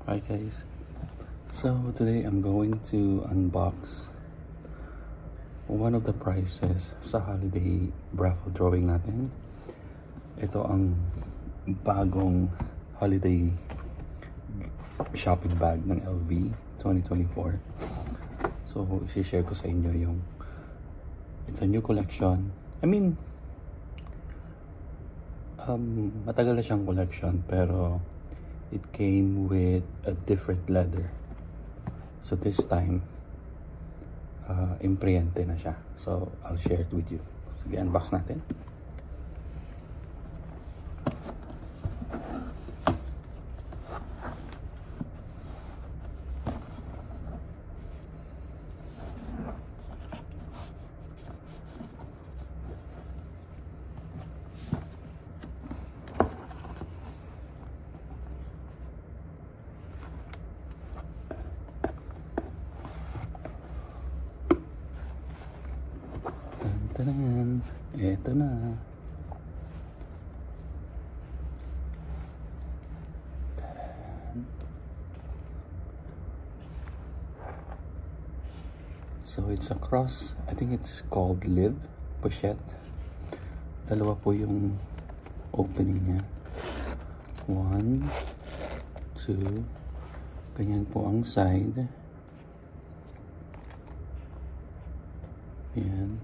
Hi guys, so today I'm going to unbox one of the prizes sa holiday raffle drawing natin. Ito ang bagong holiday shopping bag ng LV 2024. So isi-share ko sa inyo yung it's a new collection. Matagal na siyang collection pero it came with a different leather. So this time, impriente na siya. So I'll share it with you. Sige, unbox natin. Tadaan! Eto na! Tadaan! So it's a cross, I think it's called Live Pochette. Dalawa po yung opening niya. 1, 2, ganyan po ang side. Ayan.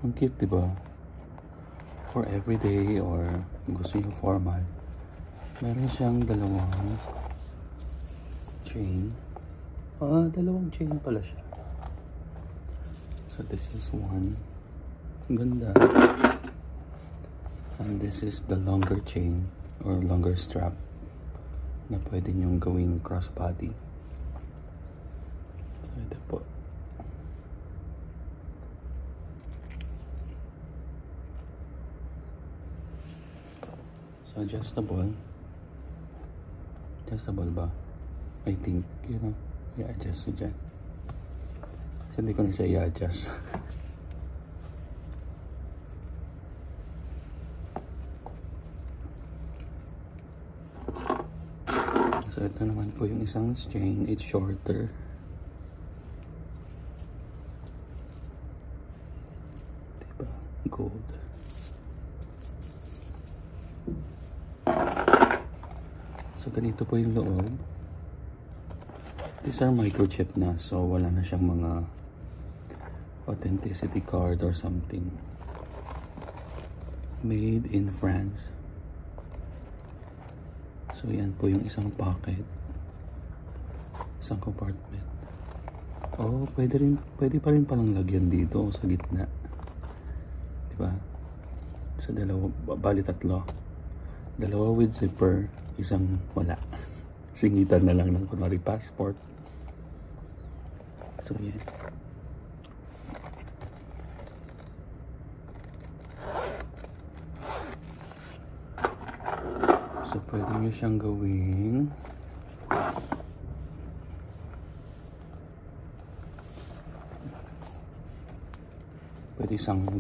Ang cute, diba? For everyday or gusto nyo formal. Meron siyang dalawang chain. Dalawang chain pala siya. So this is one. Ang ganda. And this is the longer chain or longer strap na pwede nyong gawing crossbody. So ito po. So adjustable ba? I think, i-adjust mo dyan. Kasi hindi ko na siya i-adjust. So ito naman po yung isang chain, it's shorter. Diba? Gold. So ganito po yung loob. These are microchip na, so wala na siyang mga authenticity card or something. Made in France. So yan po yung isang pocket. Isang compartment. Oh, pwede pa rin palang lagyan dito sa gitna. Diba? Sa dalawa, bali tatlo. Dalawa with zipper, isang wala. Singitan na lang ng kunwari passport. So yan. So pwede nyo siyang gawing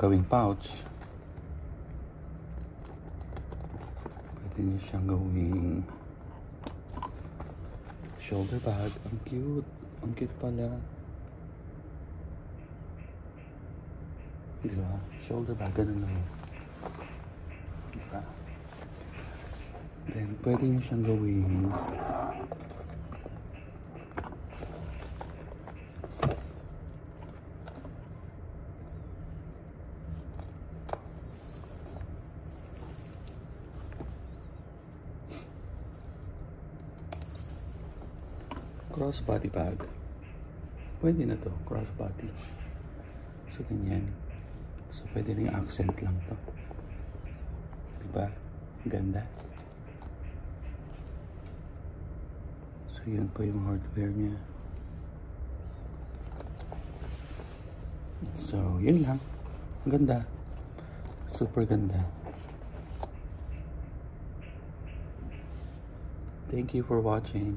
gawing pouch. Pwede nyo siyang gawing shoulder bag. Ang cute. Ang cute pala. Diba? Shoulder bag. Ganun lang. Diba? Then, pwede nyo siyang gawing crossbody bag. Pwede na to, crossbody. So, ganyan. So, pwede rin accent lang to. Diba? Ganda. So, yun po yung hardware niya. So, yun lang. Ganda. Super ganda. Thank you for watching.